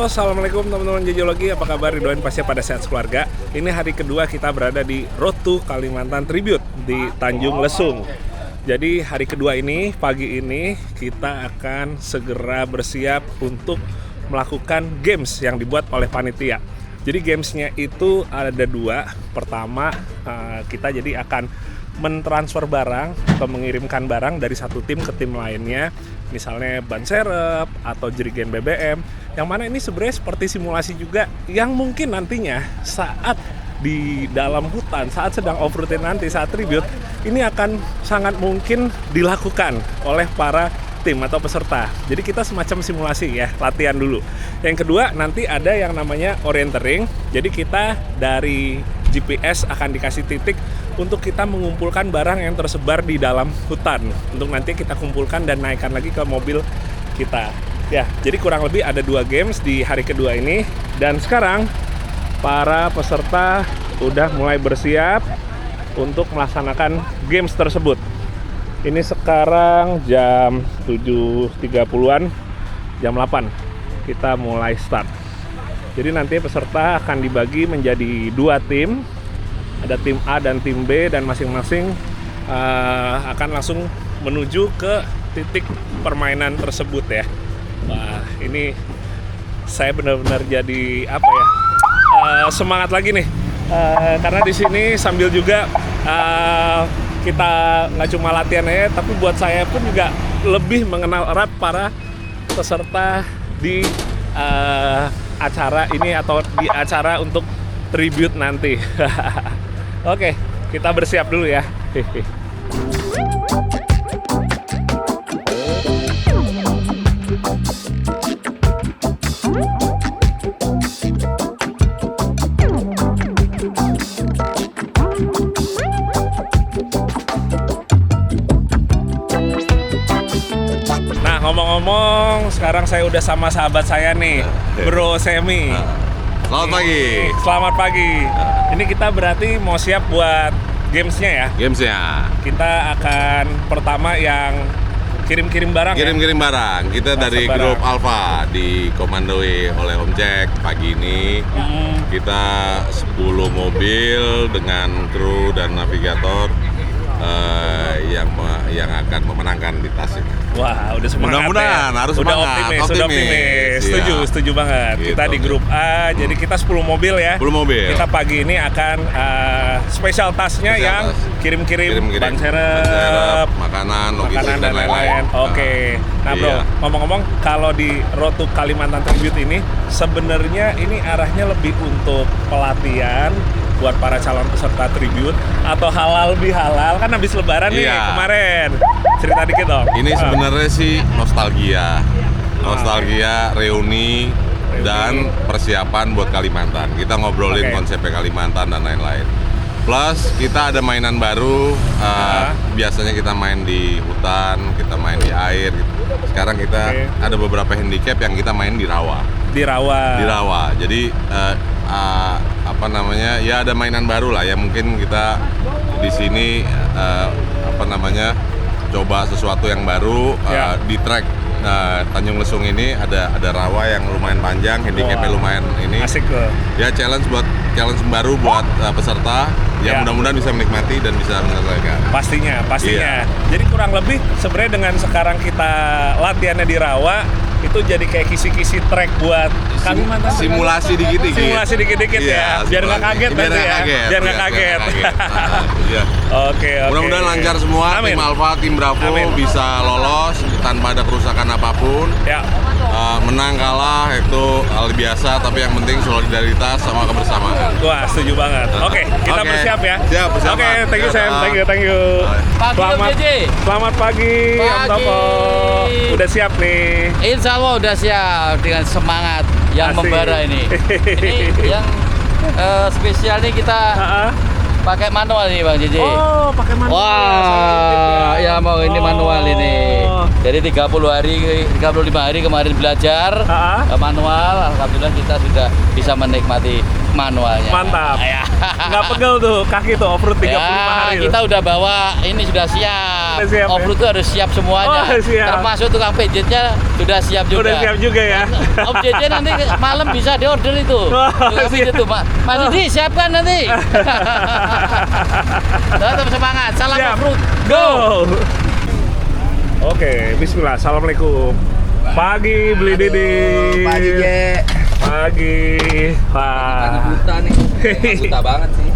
Halo, assalamualaikum teman-teman Jejologi. Apa kabar? Doain pasti pada sehat keluarga. Ini hari kedua kita berada di Road to Kalimantan Tribute di Tanjung Lesung. Jadi hari kedua ini, pagi ini kita akan segera bersiap untuk melakukan games yang dibuat oleh panitia. Jadi gamesnya itu ada dua. Pertama, kita jadi akan mentransfer barang atau mengirimkan barang dari satu tim ke tim lainnya, misalnya ban serep atau jerigen BBM, yang mana ini sebenarnya seperti simulasi juga yang mungkin nantinya saat di dalam hutan, saat sedang off-road nanti, saat tribute, ini akan sangat mungkin dilakukan oleh para tim atau peserta. Jadi kita semacam simulasi ya, latihan dulu. Yang kedua, nanti ada yang namanya orienteering. Jadi kita dari GPS akan dikasih titik untuk kita mengumpulkan barang yang tersebar di dalam hutan, untuk nanti kita kumpulkan dan naikkan lagi ke mobil kita. Ya, jadi kurang lebih ada 2 games di hari kedua ini. Dan sekarang para peserta udah mulai bersiap untuk melaksanakan games tersebut. Ini sekarang jam 7.30-an, jam 8 kita mulai start. Jadi nanti peserta akan dibagi menjadi 2 tim. Ada tim A dan tim B, dan masing-masing akan langsung menuju ke titik permainan tersebut ya. Wah, ini saya benar-benar jadi semangat lagi nih, karena di sini sambil juga kita nggak cuma latihan aja, tapi buat saya pun juga lebih mengenal erat para peserta di acara ini atau di acara untuk tribute nanti. Oke, kita bersiap dulu ya. Nah, ngomong-ngomong, sekarang saya udah sama sahabat saya nih, Bro Semi. Selamat pagi. Selamat pagi. Ini kita berarti mau siap buat gamesnya ya? Gamesnya. Kita akan pertama yang kirim-kirim barang. Kirim-kirim barang. Kita dari barang. grup Alpha dikomandoi oleh Om Jack pagi ini. Kita 10 mobil dengan kru dan navigator yang akan memenangkan di tas ini. Wah, udah semangat. Mudah-mudahan, ya. harus udah semangat, optimis. Iya. Setuju banget. Gitu. Kita di grup A, jadi kita 10 mobil ya. 10 mobil. Kita pagi ini akan spesial tasnya yang kirim-kirim ban serep, makanan, logistik dan lain-lain. Oke. Nah, Bro, iya. ngomong-ngomong, kalau di Road to Kalimantan Tribute ini sebenarnya ini arahnya lebih untuk pelatihan buat para calon peserta tribute atau halal bihalal, kan habis lebaran nih kemarin. Cerita dikit dong. Ini sebenarnya sih nostalgia, reuni dan persiapan buat Kalimantan. Kita ngobrolin konsepnya Kalimantan dan lain-lain. Plus kita ada mainan baru. Biasanya kita main di hutan, kita main di air. Gitu. Sekarang kita ada beberapa handicap yang kita main di rawa. Di rawa. Jadi ya ada mainan baru lah ya, mungkin kita di sini coba sesuatu yang baru. Di track Tanjung Lesung ini ada rawa yang lumayan panjang, handicapnya lumayan ini. Asik loh. Ya challenge baru buat peserta yang mudah-mudahan bisa menikmati dan bisa menyelesaikan. Pastinya. Iya. Jadi kurang lebih sebenarnya dengan sekarang kita latihannya di rawa, itu jadi kayak kisi-kisi track buat Kalimantan. Simulasi dikit-dikit ya. Biar nggak kaget nanti ya. Biar nggak kaget. Iya. Oke. Mudah-mudahan lancar semua. Amin. Tim Alpha, tim Bravo bisa lolos tanpa ada kerusakan apapun. Ya. Menang kalah itu hal biasa, tapi yang penting solidaritas sama kebersamaan. Wah, setuju banget. Oke, kita bersiap ya. Siap. Oke, thank you Sam. Thank you. Selamat pagi, Om Topo. Udah siap nih. Insya Allah udah siap dengan semangat yang Asik. membara ini. Ini yang spesial nih kita pakai manual nih Bang JJ. Oh, pakai manual. Wah, ya mau ini manual ini. Jadi 35 hari kemarin belajar manual. Alhamdulillah kita sudah bisa menikmati manualnya. Mantap. Ya. Nggak pegel tuh kaki tuh off-road 35 hari tuh. Kita udah bawa, ini sudah siap. Udah siap, Off-road itu harus siap semuanya. Oh, siap. Termasuk tukang PJ-nya sudah siap juga. Udah siap juga ya. Om JJ nanti malam bisa diorder itu. Tukang PJ itu, Mas Didi siapkan nanti. Tetap semangat. Salam Siap. off-road. Go. Oke, bismillah. Assalamualaikum. Pagi beli Didi. Pagi, Je. Pagi. Pagi Wah. buta nih. Emang buta banget sih.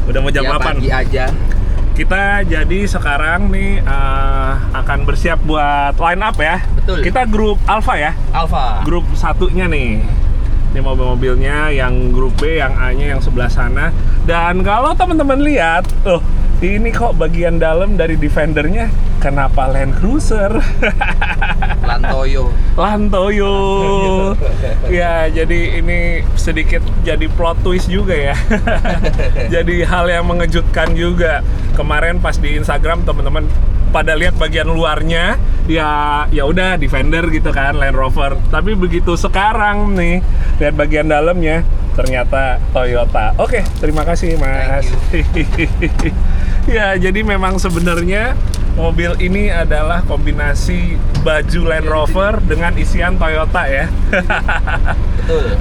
Udah mau jam Ya, 8. pagi aja. Kita jadi sekarang nih akan bersiap buat line up ya. Betul. Kita grup Alpha ya. Alfa. Grup satunya nih. Ini mobil-mobilnya yang grup B, yang A-nya yang sebelah sana. Dan kalau teman-teman lihat, ini kok bagian dalam dari Defendernya kenapa Land Cruiser? Lantoyo. Lantoyo. Ya, jadi ini sedikit jadi plot twist juga ya. Jadi hal yang mengejutkan juga. Kemarin pas di Instagram teman-teman pada lihat bagian luarnya ya udah Defender gitu kan, Land Rover. Tapi begitu sekarang nih lihat bagian dalamnya ternyata Toyota. Oke, terima kasih Mas. Ya, jadi memang sebenarnya mobil ini adalah kombinasi baju Land Rover dengan isian Toyota ya. Betul.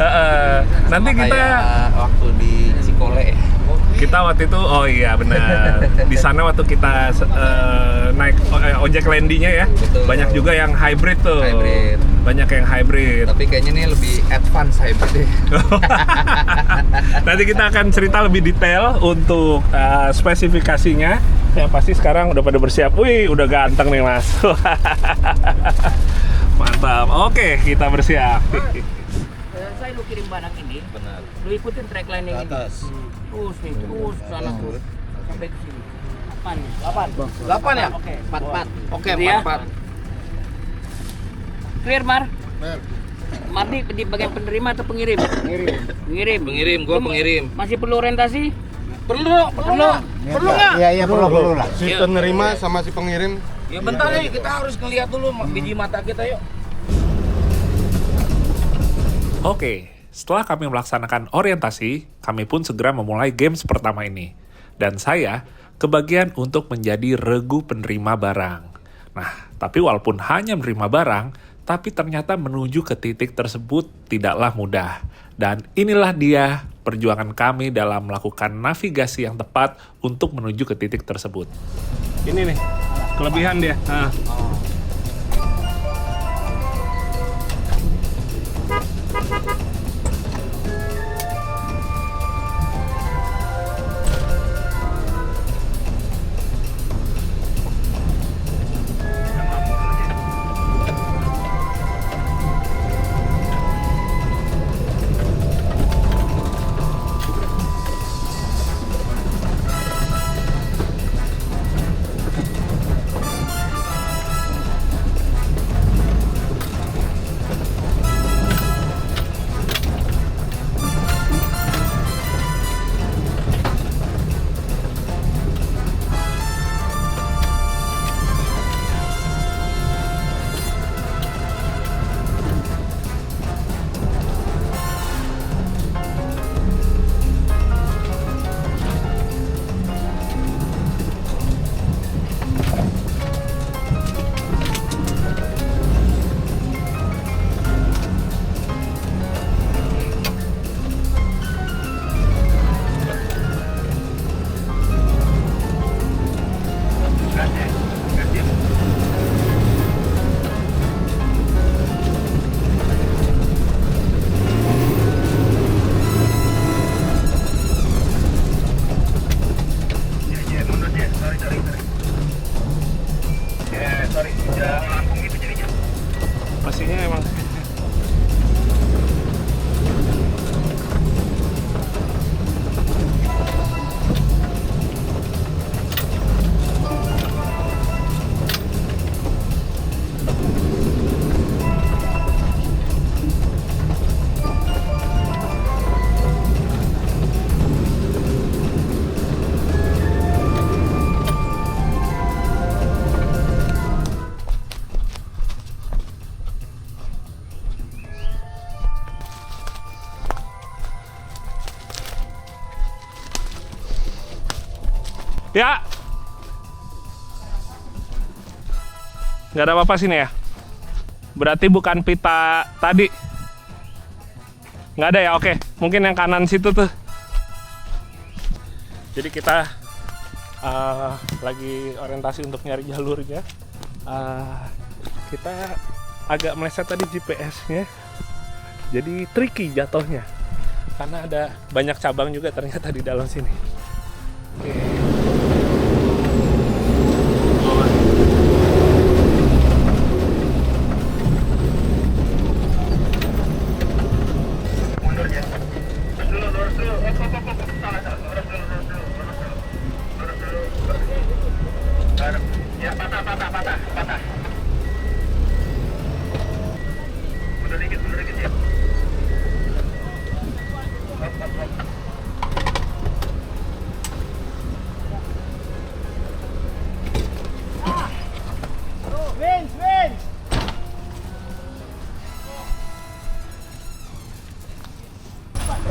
Nanti Sama kita kayak waktu di Cikole. waktu itu benar di sana waktu kita naik ojek Landy-nya ya. Betul. Banyak juga yang hybrid tuh. Hybrid. Banyak yang hybrid. Tapi kayaknya ini lebih advance hybrid deh. Nanti kita akan cerita lebih detail untuk spesifikasinya. Yang pasti sekarang udah pada bersiap. Wih, udah ganteng nih Mas. Mantap. Oke, kita bersiap. Saya lu kirim barang ini, Benar. lu ikutin track line yang ini. Terus nih, terus sana terus sampai ke sini. 8 ya? Oke. 44. Oke, Gitu ya. 44. Clear, Mar? Mar di bagian penerima atau pengirim? Pengirim. Pengirim, gua Lu pengirim. Masih perlu orientasi? Perlu nggak? Iya perlu lah. Si penerima sama si pengirim. Ya bentar nih, kita harus ngeliat dulu biji mata kita yuk. Oke, setelah kami melaksanakan orientasi, kami pun segera memulai games pertama ini. Dan saya kebagian untuk menjadi regu penerima barang. Nah, tapi walaupun hanya menerima barang, tapi ternyata menuju ke titik tersebut tidaklah mudah. Dan inilah dia perjuangan kami dalam melakukan navigasi yang tepat untuk menuju ke titik tersebut. Ini nih, kelebihan dia. Ya. Nggak ada apa-apa sini ya? Berarti bukan pita tadi. Nggak ada ya? Oke. Mungkin yang kanan situ tuh. Jadi kita lagi orientasi untuk nyari jalurnya. Kita agak meleset tadi GPS-nya. Jadi tricky jatuhnya. Karena ada banyak cabang juga ternyata di dalam sini. Oke.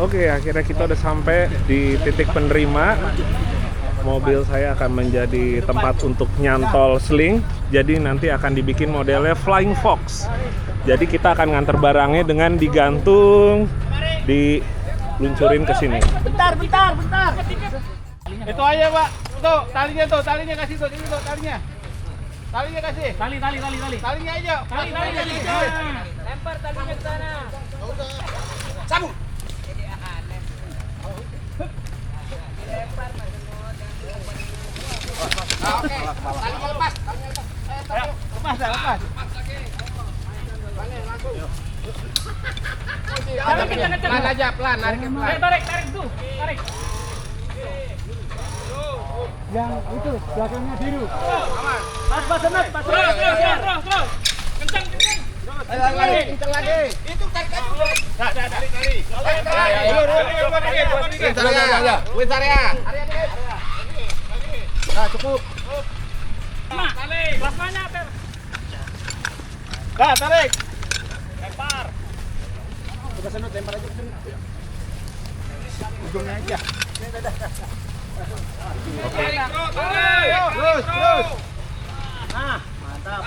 Oke, akhirnya kita udah sampai di titik penerima. Mobil saya akan menjadi tempat untuk nyantol sling. Jadi nanti akan dibikin modelnya Flying Fox. Jadi kita akan nganter barangnya dengan digantung, diluncurin ke sini. Bentar. Itu aja, Pak. Tuh, talinya kasih tuh, ini tuh talinya. Talinya kasih. Tali. Talinya aja. Tali. Lempar talinya ke sana. Sambung. Oke, talinya lepas. Lepas. Pelan aja, pelan, nariknya pelan. Tarik tuh, tarik. Yang itu belakangnya biru. Aman. Pas. Terus. Kencang. Kencang lagi. Itu tarik aja. Tarik. Win area. Nah, cukup. Tarik. Plasmanya, Ter. Dah, tarik. Lempar. Coba senut, lempar aja ke senut. Ujungnya aja. Terus. Nah, mantap.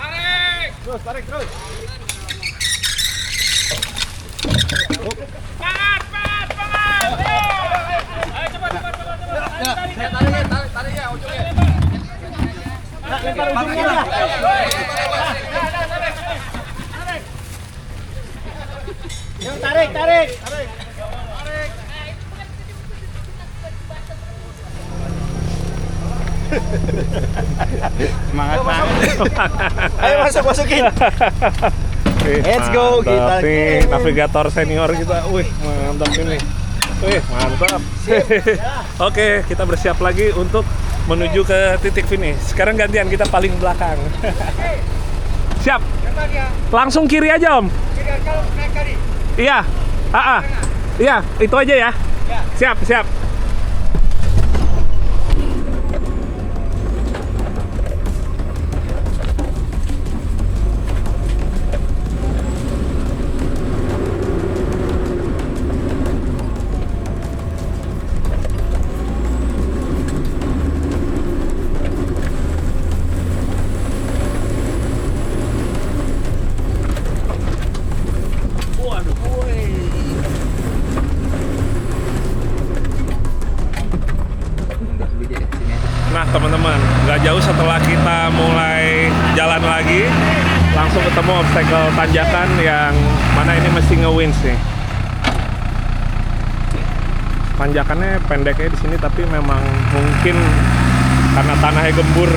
Tarik. Terus. Semangat. Ayo cepat. Tarik ya, ujungnya. Lempar ujungnya lah. Tarik. Semangat banget. Ayo masukin. Let's go, kita. Nih, navigator senior kita. Wih, mantap ini. Wih, mantap. Oke, kita bersiap lagi untuk menuju ke titik finish. Sekarang gantian, kita paling belakang. Siap. Langsung kiri aja, Om. Iya. Iya, itu aja ya. Siap. Nah teman-teman, nggak jauh setelah kita mulai jalan lagi, langsung ketemu obstacle tanjakan yang mana ini mesti nge-winch nih. Tanjakannya pendeknya di sini, tapi memang mungkin karena tanahnya gembur.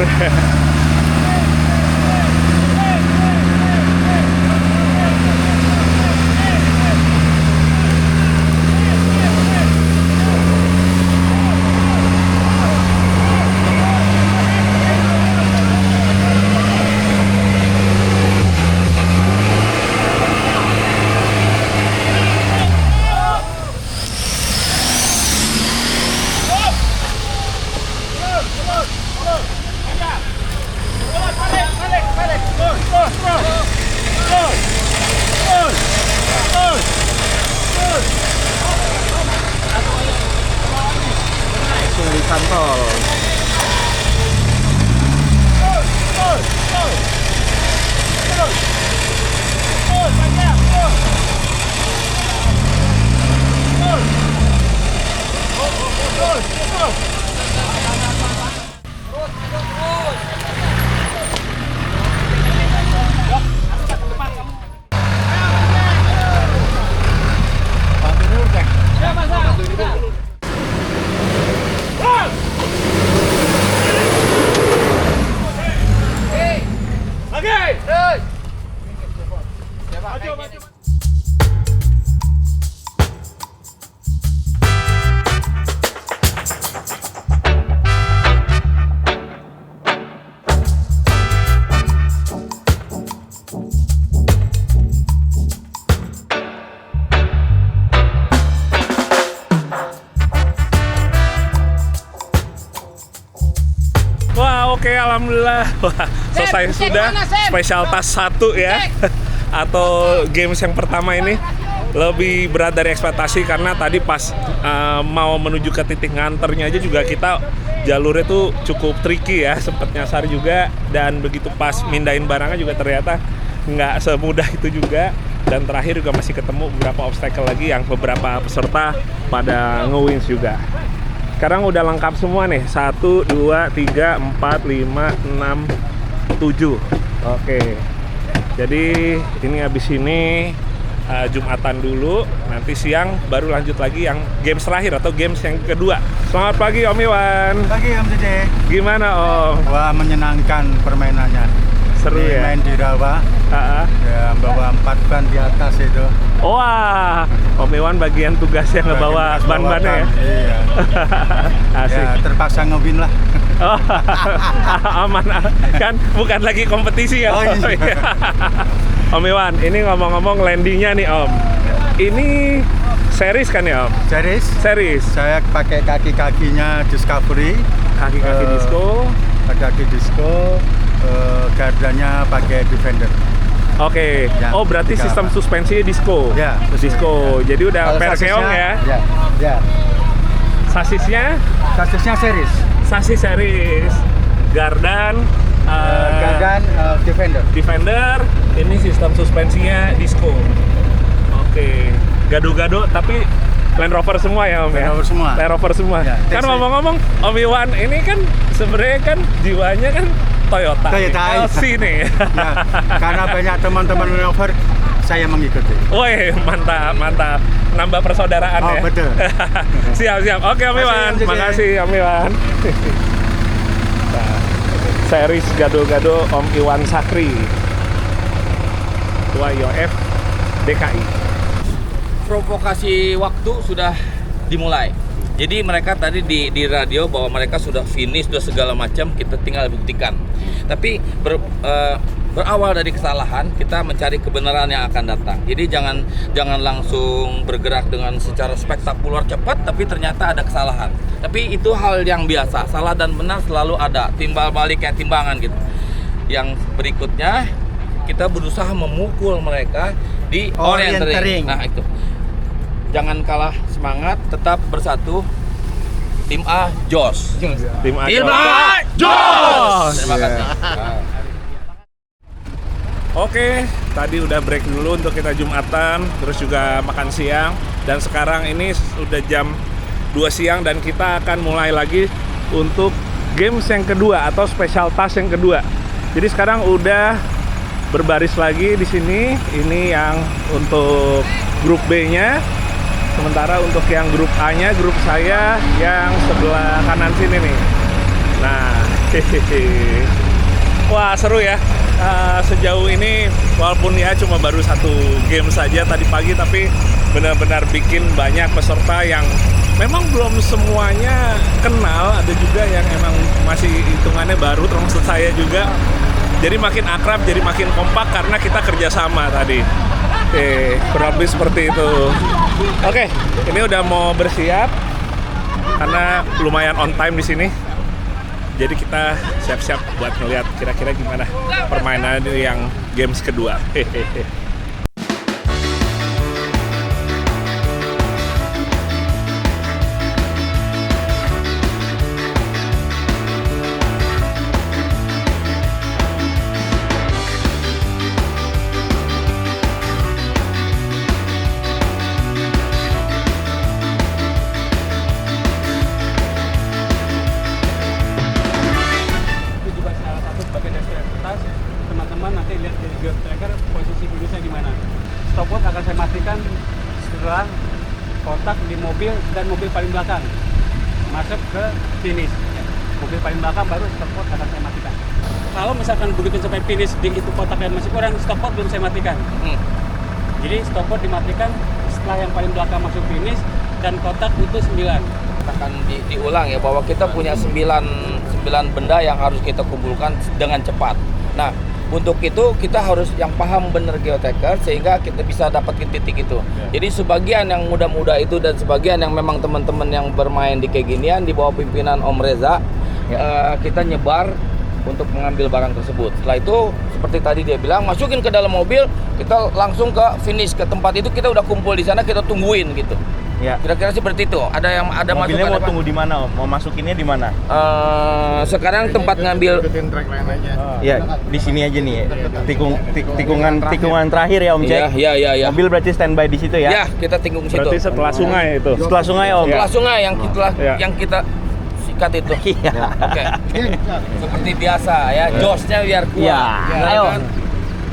Langsung di kantol. Wah, oke, alhamdulillah. Wah, selesai sudah spesial tas 1 ya. Atau games yang pertama ini lebih berat dari ekspektasi karena tadi pas mau menuju ke titik nganternya aja juga kita jalurnya tuh cukup tricky ya, sempet nyasar juga, dan begitu pas mindahin barangnya juga ternyata nggak semudah itu juga. Dan terakhir juga masih ketemu beberapa obstacle lagi yang beberapa peserta pada nge-wins juga. Sekarang udah lengkap semua nih, 1, 2, 3, 4, 5, 6, 7. Oke, jadi ini habis ini Jumatan dulu, nanti siang baru lanjut lagi yang games terakhir atau games yang kedua. Selamat pagi Om Iwan. Pagi Om Dede. Gimana Om? Wah, menyenangkan permainannya. Seru ya? Main di rawa, ya bawa 4 ban di atas itu. Wah, Om Iwan bagian tugasnya ngebawa ban-bannya ya? Iya. Asik. Ya, terpaksa ngewin lah. Oh, aman kan, bukan lagi kompetisi ya. Oh, iya. Om Iwan, ini ngomong-ngomong landingnya nih Om. Ini series kan ya Om? Series. Saya pakai kaki-kakinya Discovery. Kaki-kaki disco. Kaki disco. Gardanya pakai Defender. Oke. Ya, Oh, berarti 3. sistem suspensinya disco. Ya, disco. Jadi udah Kalau perkeong ya. Ya. Sasisnya series. sasis series. Gardan Defender. Ini sistem suspensinya disco. Oke. Gado-gado tapi Land Rover semua ya Om ya? Land Rover semua. Ya, Kan ngomong-ngomong Om Iwan ini kan sebenarnya kan jiwanya kan Toyota LC nih. Ya, karena banyak teman-teman Land Rover, saya mengikuti. Woi, mantap. Nambah persaudaraan ya. Betul. Siap. Oke Om Iwan, makasih Om Iwan. Nah, series gado-gado Om Iwan Sakri, Ketua IOF DKI. Provokasi waktu sudah dimulai. Jadi mereka tadi di radio bahwa mereka sudah finish, sudah segala macam, kita tinggal buktikan. Tapi berawal dari kesalahan, kita mencari kebenaran yang akan datang. Jadi jangan langsung bergerak dengan secara spektakuler cepat, tapi ternyata ada kesalahan. Tapi itu hal yang biasa, salah dan benar selalu ada, timbal balik kayak timbangan gitu. Yang berikutnya, kita berusaha memukul mereka di orientering. Nah itu. Jangan kalah semangat, tetap bersatu. Tim A, Jos. Tim A, Jos. Terima kasih. Oke, tadi udah break dulu untuk kita Jumatan, terus juga makan siang. Dan sekarang ini sudah jam 2 siang dan kita akan mulai lagi untuk games yang kedua atau special task yang kedua. Jadi sekarang udah berbaris lagi di sini. Ini yang untuk grup B-nya. Sementara untuk yang grup A-nya, grup saya yang sebelah kanan sini nih. Nah, wah seru ya. Sejauh ini walaupun ya cuma baru 1 game saja tadi pagi, tapi benar-benar bikin banyak peserta yang memang belum semuanya kenal. Ada juga yang emang masih hitungannya baru, termasuk saya juga. Jadi makin akrab, jadi makin kompak karena kita kerjasama tadi. Kurang lebih seperti itu. Oke, ini udah mau bersiap karena lumayan on time di sini. Jadi kita siap-siap buat ngeliat kira-kira gimana permainan yang games kedua. kebetulan kotak di mobil dan mobil paling belakang masuk ke finish. Mobil paling belakang baru stop akan saya matikan. Kalau misalkan begitu sampai finish di itu kotak yang masih kurang, stop belum saya matikan. Jadi stop dimatikan setelah yang paling belakang masuk finish dan kotak itu 9. Akan diulang ya bahwa kita punya 9 benda yang harus kita kumpulkan dengan cepat. Nah, untuk itu kita harus yang paham benar geotaker sehingga kita bisa dapatin titik itu. Jadi sebagian yang muda-muda itu dan sebagian yang memang teman-teman yang bermain di kayak ginian di bawah pimpinan Om Reza, kita nyebar untuk mengambil barang tersebut. Setelah itu seperti tadi dia bilang, masukin ke dalam mobil, kita langsung ke finish ke tempat itu, kita udah kumpul di sana, kita tungguin gitu. Ya. Kira-kira seperti itu. Ada Mobilnya masukan mau tunggu di mana, Om? Mau masukinnya di mana? Sekarang tempat ngambil Ya, di sini aja nih. Tikungan terakhir ya, Om Jack. Iya. Mobil berarti standby di situ ya? Ya, kita tinggung situ. Berarti setelah sungai itu. Setelah sungai, Om. Setelah sungai Ya. yang kita sikat itu. Iya. Oke. Seperti biasa ya, josnya biar kuat. Iya. Ayo.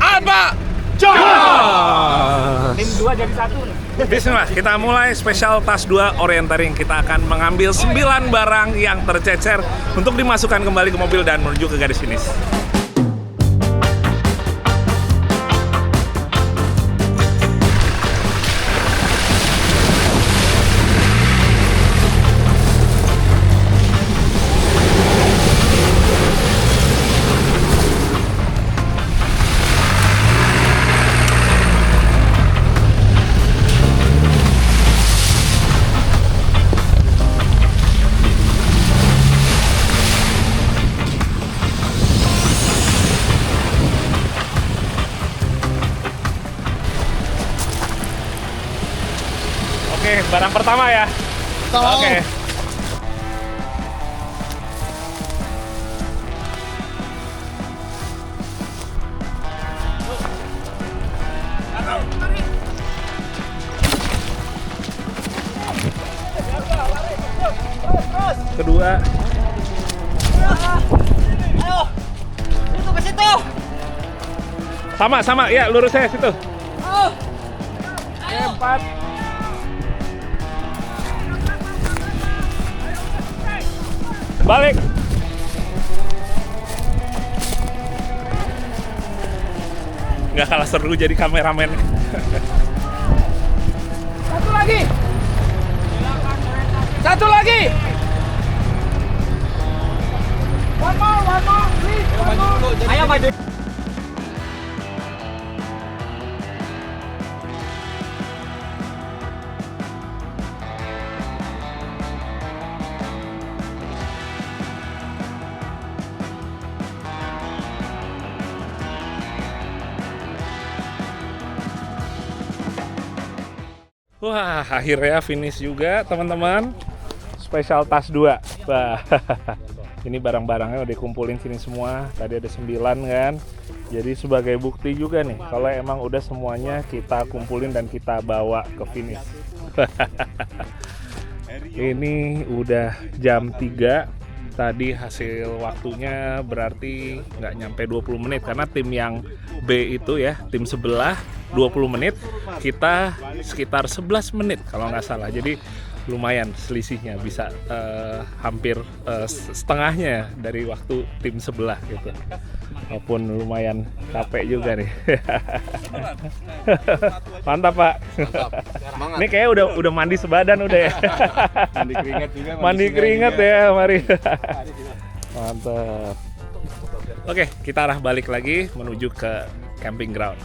Apa? Tim 2 jadi 1 nih. Bismillah, kita mulai spesial tas 2 orienteering. Kita akan mengambil 9 barang yang tercecer untuk dimasukkan kembali ke mobil dan menuju ke garis finish. Oke, barang pertama ya. Oke. Kedua. Ayo. Itu ke situ. Sama, ya lurus saya situ. Oh. Empat. Balik. Nggak kalah seru jadi kameramen. Satu lagi. One more, please. One more. Ayo maju. Wah, akhirnya finish juga teman-teman. Spesial tas 2. Wah, ini barang-barangnya udah dikumpulin sini semua. Tadi ada 9 kan. Jadi sebagai bukti juga nih, kalau emang udah semuanya kita kumpulin dan kita bawa ke finish. Ini udah jam 3. Tadi hasil waktunya berarti nggak nyampe 20 menit karena tim yang B itu ya, tim sebelah 20 menit, kita sekitar 11 menit kalau nggak salah. Jadi lumayan selisihnya, bisa hampir setengahnya dari waktu tim sebelah gitu. Walaupun lumayan capek juga nih. Mantap Pak. Ini kayaknya udah mandi sebadan udah ya. Mandi keringat juga. Mandi keringat ya, mari. Mantap. Oke, kita arah balik lagi menuju ke camping ground.